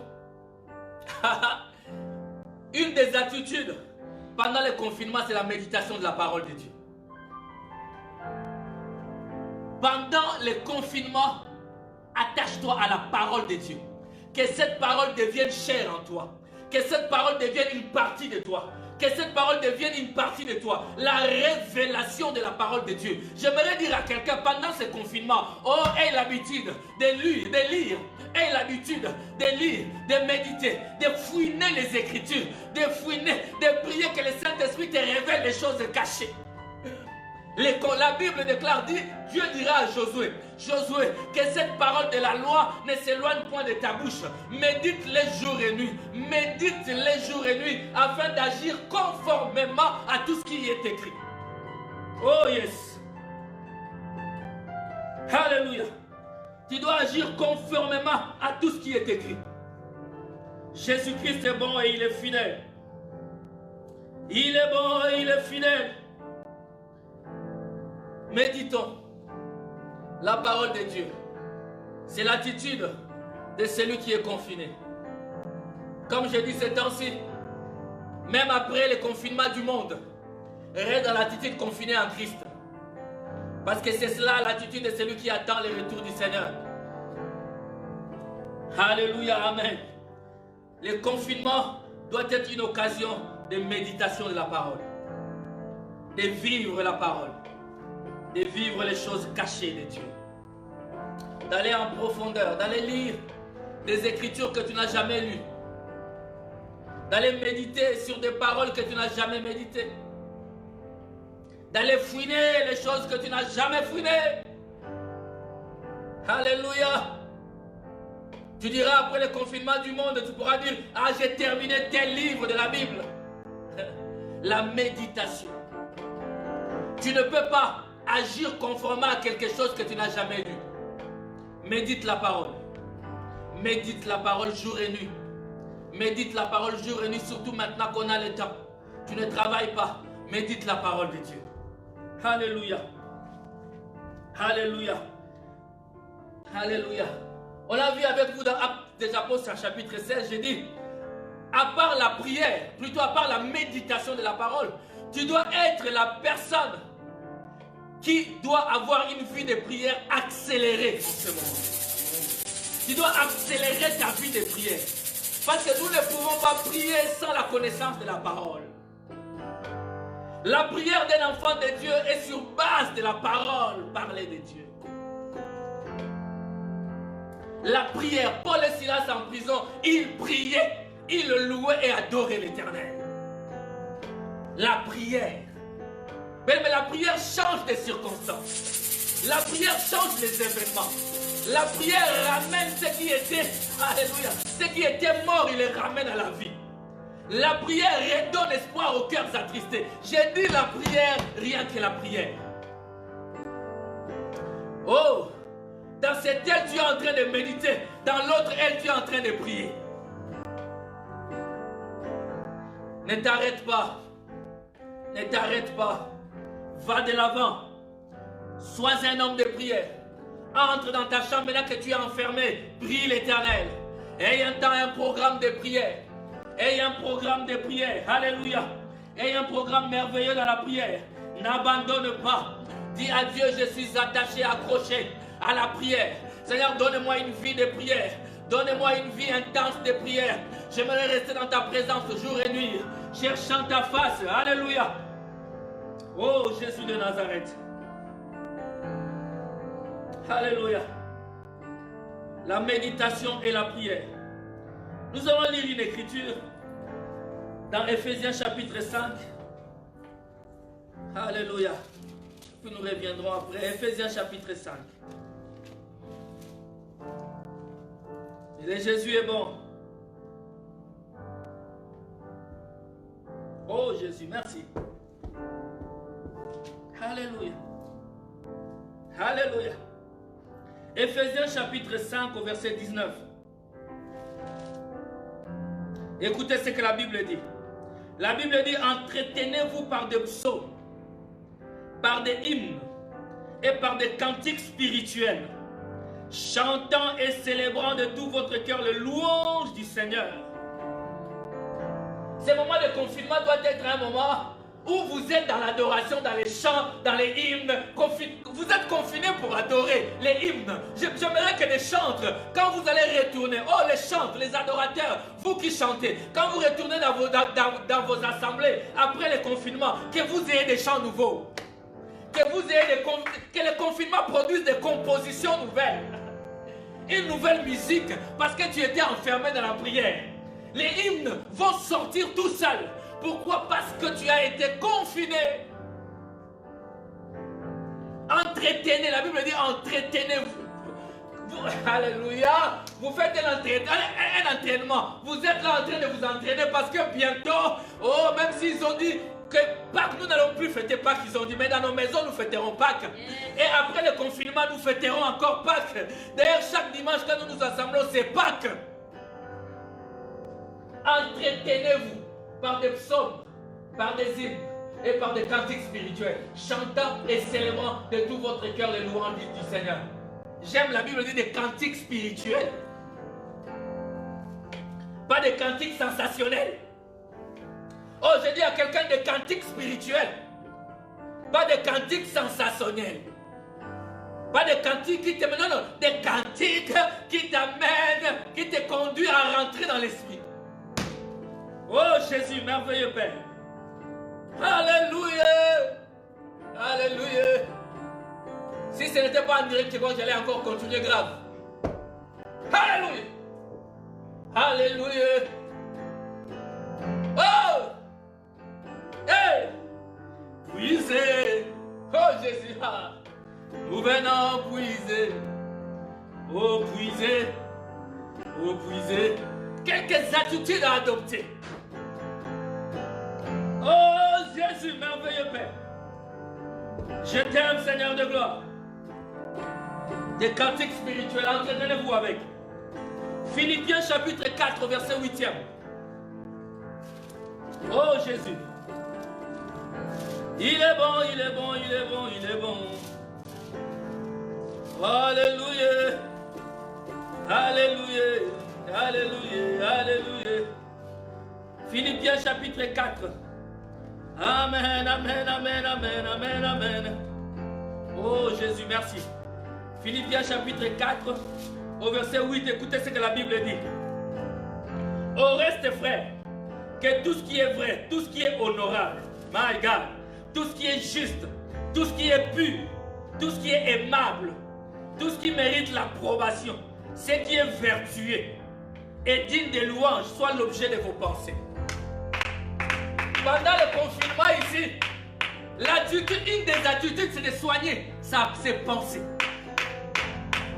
Une des attitudes pendant le confinement, c'est la méditation de la parole de Dieu. Pendant le confinement, attache-toi à la parole de Dieu. Que cette parole devienne chère en toi. Que cette parole devienne une partie de toi. Que cette parole devienne une partie de toi. La révélation de la parole de Dieu. J'aimerais dire à quelqu'un pendant ce confinement, oh, aie l'habitude de lire, aie l'habitude de lire, de méditer, de fouiner les Écritures, de fouiner, de prier que le Saint-Esprit te révèle les choses cachées. La Bible déclare, dit, Dieu dira à Josué, Josué, que cette parole de la loi ne s'éloigne point de ta bouche. Médite-les jour et nuit. Médite-les jour et nuit afin d'agir conformément à tout ce qui est écrit. Oh yes. Alléluia. Tu dois agir conformément à tout ce qui est écrit. Jésus-Christ est bon et il est fidèle. Il est bon et il est fidèle. Méditons la parole de Dieu. C'est l'attitude de celui qui est confiné. Comme je dis ces temps-ci, même après le confinement du monde, reste dans l'attitude confinée en Christ. Parce que c'est cela l'attitude de celui qui attend le retour du Seigneur. Alléluia, amen. Le confinement doit être une occasion de méditation de la parole. De vivre la parole. De vivre les choses cachées de Dieu. D'aller en profondeur, d'aller lire des écritures que tu n'as jamais lues. D'aller méditer sur des paroles que tu n'as jamais méditées. D'aller fouiner les choses que tu n'as jamais fouinées. Alléluia. Tu diras après le confinement du monde, tu pourras dire, ah, j'ai terminé tel livre de la Bible. La méditation. Tu ne peux pas agir conformément à quelque chose que tu n'as jamais lu. Médite la parole. Médite la parole jour et nuit. Médite la parole jour et nuit, surtout maintenant qu'on a le temps. Tu ne travailles pas. Médite la parole de Dieu. Alléluia. Alléluia. Alléluia. On l'a vu avec vous dans Actes des Apôtres, chapitre 16, j'ai dit, à part la prière, plutôt à part la méditation de la parole, tu dois être la personne qui doit avoir une vie de prière accélérée en ce moment. Tu dois accélérer ta vie de prière. Parce que nous ne pouvons pas prier sans la connaissance de la parole. La prière d'un enfant de Dieu est sur base de la parole parlée de Dieu. La prière, Paul et Silas en prison, ils priaient, ils louaient et adoraient l'Éternel. La prière. Mais la prière change des circonstances. La prière change les événements. La prière ramène ce qui était, alléluia, ce qui était mort, il les ramène à la vie. La prière redonne espoir aux cœurs attristés. J'ai dit la prière, rien que la prière. Oh, dans cette aile, tu es en train de méditer. Dans l'autre aile, tu es en train de prier. Ne t'arrête pas. Ne t'arrête pas. Va de l'avant. Sois un homme de prière. Entre dans ta chambre maintenant que tu es enfermé. Prie l'Éternel. Aie un temps, un programme de prière. Aie un programme de prière. Alléluia. Aie un programme merveilleux dans la prière. N'abandonne pas. Dis à Dieu, je suis attaché, accroché à la prière. Seigneur, donne-moi une vie de prière. Donne-moi une vie intense de prière. J'aimerais rester dans ta présence jour et nuit, cherchant ta face. Alléluia. Oh, Jésus de Nazareth. Alléluia. La méditation et la prière. Nous allons lire une écriture Dans Ephésiens chapitre 5. Alléluia. Puis nous reviendrons après. Ephésiens chapitre 5. Et Jésus est bon. Oh Jésus, merci. Alléluia. Alléluia. Ephésiens chapitre 5 au verset 19. Écoutez ce que la Bible dit. La Bible dit, entretenez-vous par des psaumes, par des hymnes et par des cantiques spirituels, chantant et célébrant de tout votre cœur le louange du Seigneur. Ce moment de confinement doit être un moment où vous êtes dans l'adoration, dans les chants, dans les hymnes. Vous êtes confinés pour adorer les hymnes. J'aimerais que les chantres, quand vous allez retourner, oh les chantres, les adorateurs, vous qui chantez, quand vous retournez dans vos assemblées, après le confinement, que vous ayez des chants nouveaux. Que le confinement produise des compositions nouvelles. Une nouvelle musique, parce que tu étais enfermé dans la prière. Les hymnes vont sortir tout seuls. Pourquoi? Parce que tu as été confiné. Entretenez, la Bible dit entretenez-vous. Alléluia. Vous faites un entraînement. Vous êtes là en train de vous entraîner parce que bientôt, oh, même s'ils ont dit que Pâques, nous n'allons plus fêter Pâques, ils ont dit, mais dans nos maisons, nous fêterons Pâques. Et après le confinement, nous fêterons encore Pâques. D'ailleurs, chaque dimanche, quand nous nous assemblons, c'est Pâques. Entretenez-vous par des psaumes, par des hymnes et par des cantiques spirituels, chantant et célébrant de tout votre cœur les louanges du Seigneur. J'aime la Bible dit des cantiques spirituels, pas des cantiques sensationnels. Oh, je dis à quelqu'un des cantiques spirituels, pas des cantiques sensationnels. Pas des cantiques qui te mènent, non, des cantiques qui t'amènent, qui te conduisent à rentrer dans l'esprit. Oh Jésus, merveilleux Père. Alléluia. Alléluia. Si ce n'était pas en direct, j'allais encore continuer grave. Alléluia. Alléluia. Oh. Hey. Puisez. Oh Jésus. Nous venons puiser. Oh puiser. Oh puiser. Quelques attitudes à adopter. Oh Jésus, merveilleux Père. Je t'aime Seigneur de gloire. Des cantiques spirituels, entraînez-vous avec. Philippiens chapitre 4, verset 8e. Oh Jésus. Il est bon, il est bon, il est bon, il est bon. Alléluia. Alléluia. Alléluia. Alléluia. Philippiens chapitre 4. Amen, amen, amen, amen, amen, amen. Oh Jésus, merci. Philippiens chapitre 4, au verset 8, écoutez ce que la Bible dit. Au reste, frère, que tout ce qui est vrai, tout ce qui est honorable, my God, tout ce qui est juste, tout ce qui est pur, tout ce qui est aimable, tout ce qui mérite l'approbation, ce qui est vertueux et digne de louange, soit l'objet de vos pensées. Pendant le confinement ici, une des attitudes, c'est de soigner ses pensées.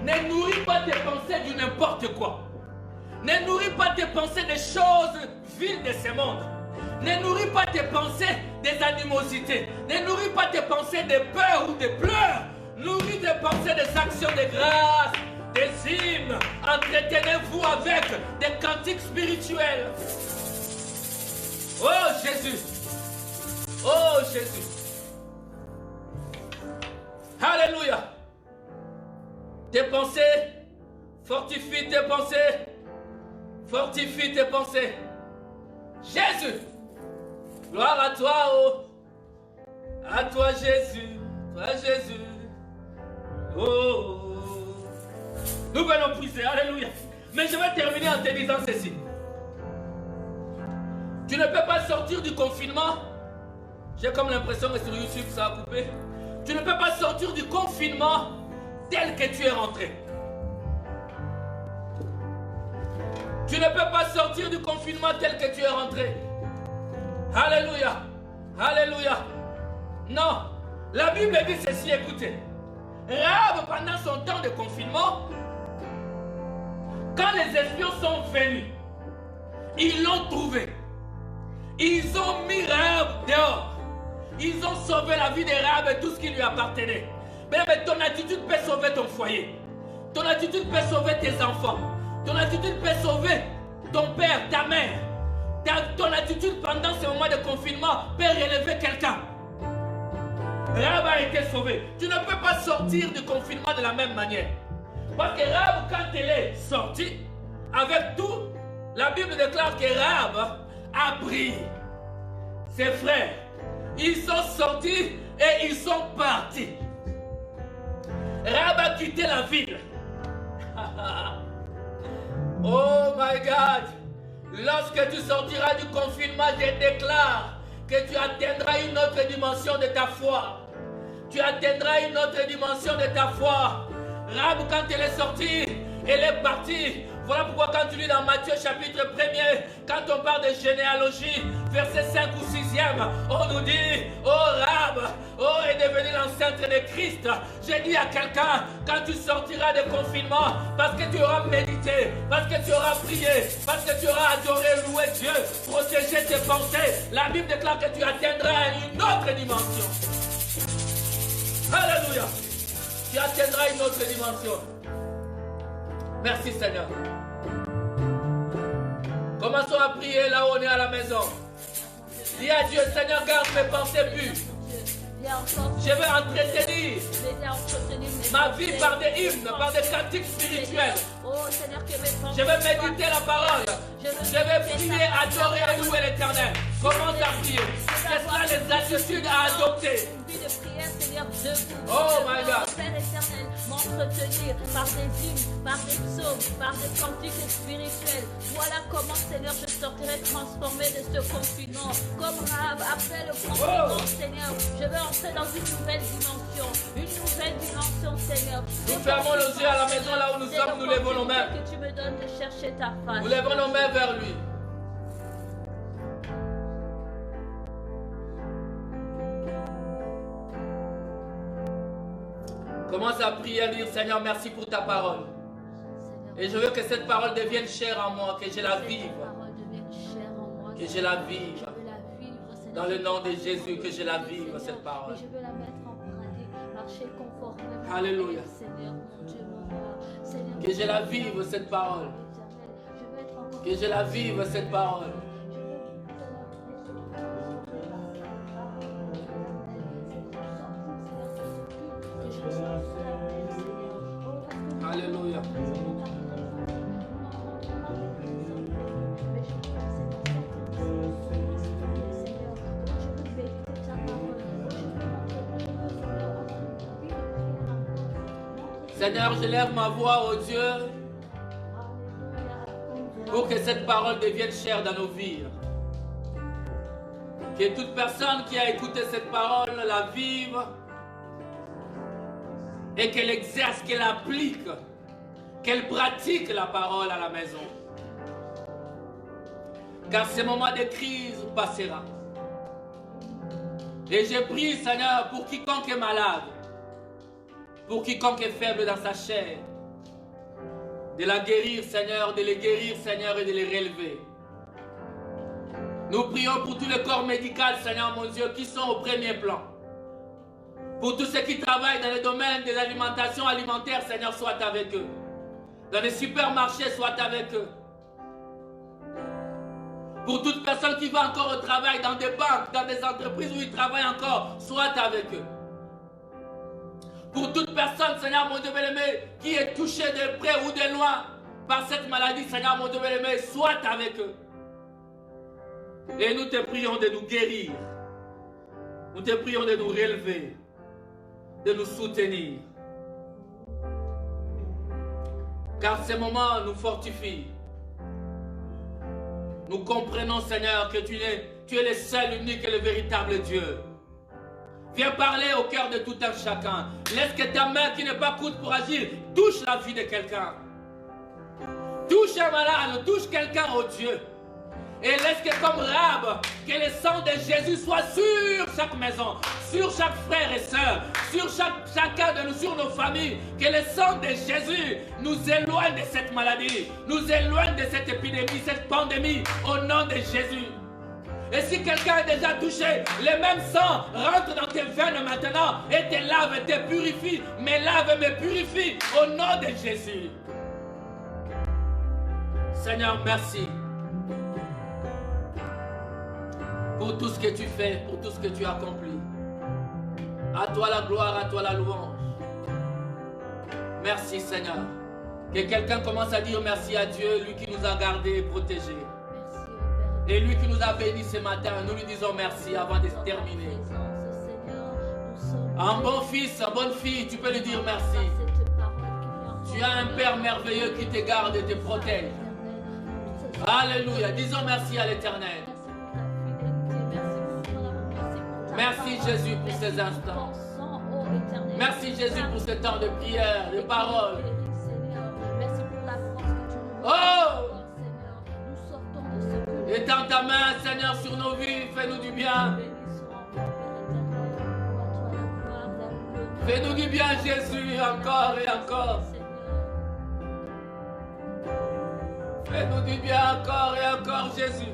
Ne nourris pas tes pensées du n'importe quoi. Ne nourris pas tes pensées des choses viles de ce monde. Ne nourris pas tes pensées des animosités. Ne nourris pas tes pensées de peur ou de pleurs. Nourris tes pensées des actions de grâce, des hymnes. Entretenez-vous avec des cantiques spirituels. Oh Jésus! Oh Jésus! Alléluia! Tes pensées, fortifie tes pensées, fortifie tes pensées. Jésus! Gloire à toi, oh! À toi Jésus, toi Jésus. Oh! Nous venons prier, alléluia! Mais je vais terminer en te disant ceci. Tu ne peux pas sortir du confinement. J'ai comme l'impression que sur YouTube ça a coupé. Tu ne peux pas sortir du confinement tel que tu es rentré. Tu ne peux pas sortir du confinement tel que tu es rentré. Alléluia. Alléluia. Non. La Bible dit ceci, écoutez. Rahab, pendant son temps de confinement, quand les espions sont venus, ils l'ont trouvé. Ils ont mis Rahab dehors. Ils ont sauvé la vie de Rahab et tout ce qui lui appartenait. Mais ton attitude peut sauver ton foyer. Ton attitude peut sauver tes enfants. Ton attitude peut sauver ton père, ta mère. Ton attitude pendant ce moment de confinement peut relever quelqu'un. Rahab a été sauvé. Tu ne peux pas sortir du confinement de la même manière. Parce que Rahab, quand elle est sortie, avec tout, la Bible déclare que Rahab a brillé. Ses frères, ils sont sortis et ils sont partis. Rahab a quitté la ville. Oh my God! Lorsque tu sortiras du confinement, je déclare que tu atteindras une autre dimension de ta foi. Tu atteindras une autre dimension de ta foi. Rahab, quand elle est sortie, elle est partie. Voilà pourquoi quand tu lis dans Matthieu chapitre 1er, quand on parle de généalogie, verset 5 ou 6e, on nous dit, oh Rahab, oh est devenue l'ancêtre de Christ. J'ai dit à quelqu'un, quand tu sortiras de confinement, parce que tu auras médité, parce que tu auras prié, parce que tu auras adoré, loué Dieu, protégé tes pensées, la Bible déclare que tu atteindras une autre dimension. Alléluia. Tu atteindras une autre dimension. Merci Seigneur. Commençons à prier là où on est à la maison. Dis à Dieu, Seigneur, garde mes pensées pures. Je vais entretenir ma vie par des hymnes, par des cantiques spirituels. Je vais méditer la parole. Je vais prier, adorer et louer l'Éternel. Commence à prier. Quelles sont les attitudes à adopter? Oh my God. Père éternel, m'entretenir par des hymnes, par des psaumes, par des cantiques spirituels. Voilà comment, Seigneur, je sortirai transformé de ce confinement. Comme Rahab, après le confinement, Seigneur, je vais entrer dans une nouvelle dimension. Une nouvelle dimension, Seigneur. Nous fermons nos yeux à la maison là où nous sommes, nous levons nos mains. Que tu me donnes de chercher ta face. Nous levons nos mains vers lui. Commence à prier, à dire Seigneur, merci pour ta parole. Et je veux que cette parole devienne chère en moi, que je la vive. Que je la vive. Dans le nom de Jésus, que je la vive, cette parole. Je veux la mettre en pratique, marcher conformément. Alléluia. Seigneur, mon Dieu, mon roi. Seigneur, que je la vive, cette parole. Que je la vive, cette parole. Alléluia. Seigneur, je lève ma voix, oh Dieu, pour que cette parole devienne chère dans nos vies. Que toute personne qui a écouté cette parole la vive et qu'elle exerce, qu'elle applique, qu'elle pratique la parole à la maison. Car ce moment de crise passera. Et je prie, Seigneur, pour quiconque est malade, pour quiconque est faible dans sa chair, de la guérir, Seigneur, de les guérir, Seigneur, et de les relever. Nous prions pour tout le corps médical, Seigneur, mon Dieu, qui sont au premier plan. Pour tous ceux qui travaillent dans le domaine de l'alimentation alimentaire, Seigneur, sois avec eux. Dans les supermarchés, sois avec eux. Pour toute personne qui va encore au travail, dans des banques, dans des entreprises où ils travaillent encore, sois avec eux. Pour toute personne, Seigneur, mon Dieu bien-aimé, qui est touchée de près ou de loin par cette maladie, Seigneur, mon Dieu bien-aimé, sois avec eux. Et nous te prions de nous guérir. Nous te prions de nous relever, de nous soutenir. Car ces moments nous fortifient. Nous comprenons, Seigneur, que tu es le seul, unique et le véritable Dieu. Viens parler au cœur de tout un chacun. Laisse que ta main qui n'est pas courte pour agir touche la vie de quelqu'un. Touche un malade, touche quelqu'un, oh Dieu. Et laisse que comme Rahab, que le sang de Jésus soit sur chaque maison, sur chaque frère et sœur, sur chacun de nous, sur nos familles. Que le sang de Jésus nous éloigne de cette maladie, nous éloigne de cette épidémie, cette pandémie, au nom de Jésus. Et si quelqu'un est déjà touché, le même sang rentre dans tes veines maintenant et te lave et te purifie. Me lave et me purifie au nom de Jésus. Seigneur, merci pour tout ce que tu fais, pour tout ce que tu accomplis. À toi la gloire, à toi la louange. Merci Seigneur. Que quelqu'un commence à dire merci à Dieu, lui qui nous a gardés et protégés. Et lui qui nous a bénis ce matin, nous lui disons merci avant de terminer. Un bon fils, une bonne fille, tu peux lui dire merci. Tu as un Père merveilleux qui te garde et te protège. Alléluia. Disons merci à l'Éternel. Merci Jésus pour ces instants. Merci Jésus pour ce temps de prière, de parole. Merci pour la force que tu nous donnes. Oh! Nous sortons de ce que Étends ta main, Seigneur, sur nos vies. Fais-nous du bien. Fais-nous du bien, Jésus, encore et encore. Fais-nous du bien encore et encore, Jésus.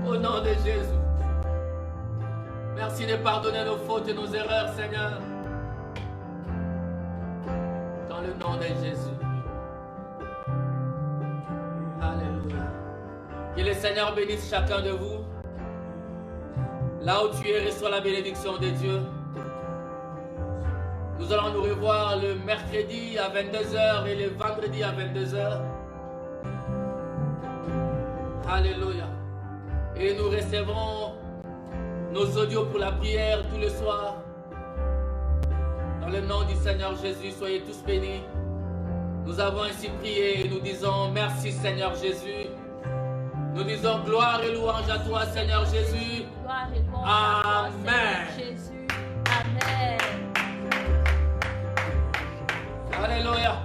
Au nom de Jésus. Merci de pardonner nos fautes et nos erreurs, Seigneur. Dans le nom de Jésus. Alléluia. Que le Seigneur bénisse chacun de vous. Là où tu es, reçois la bénédiction de Dieu. Nous allons nous revoir le mercredi à 22h et le vendredi à 22h. Alléluia. Et nous recevrons nos audios pour la prière tous les soirs. Dans le nom du Seigneur Jésus, soyez tous bénis. Nous avons ainsi prié et nous disons merci Seigneur Jésus. Nous disons gloire et louange à toi Seigneur Jésus. gloire et louange à toi, Amen. Seigneur Jésus. Amen. Alléluia.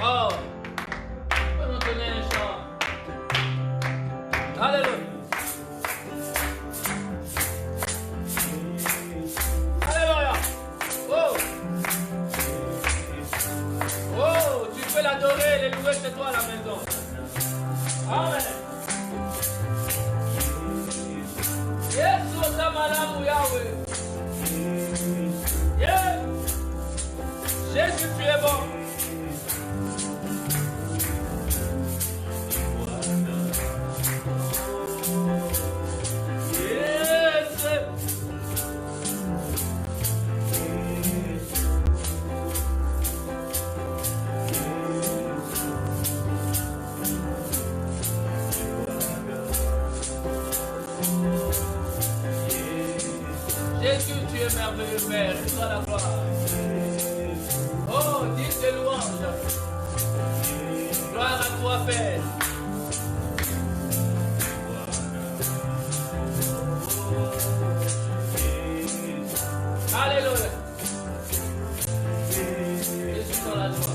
Oh, on peut nous donner un chant. Alléluia. Alléluia. Oh. Oh, tu peux l'adorer, les louer chez toi à la maison. Amen. Yesu tamalamu Yahweh. Yeah. Jésus, tu es bon. Yes. Jésus, tu es merveilleux, Père. Sois la gloire. Oh, dis tes louanges. Gloire à toi, Père. Alléluia. Jésus dans la joie.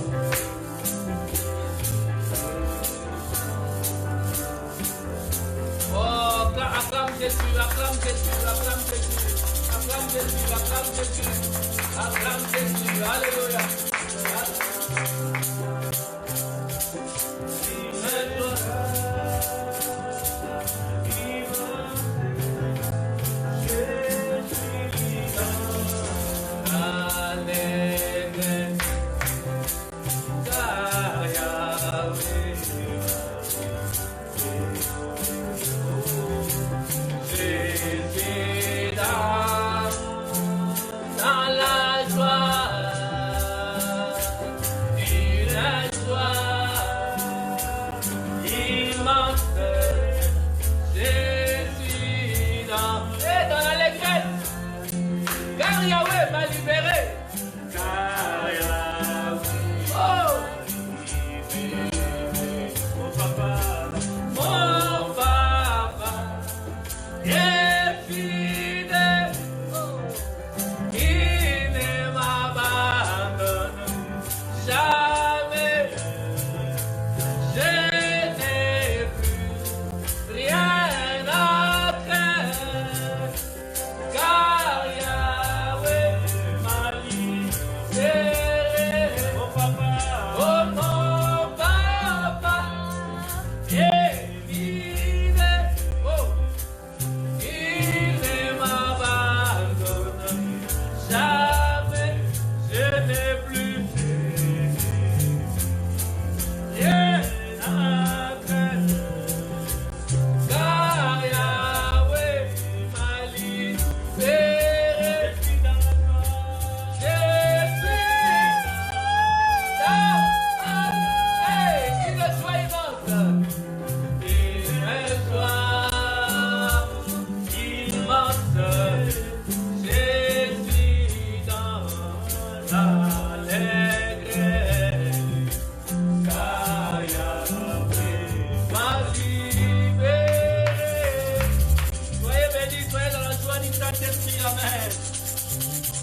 Oh, acclame Jésus, acclame Jésus, acclame Jésus. Acclame Jésus, acclame Jésus. Acclame Jésus. Alléluia. Dans la joie. Saint-Esprit, Amen.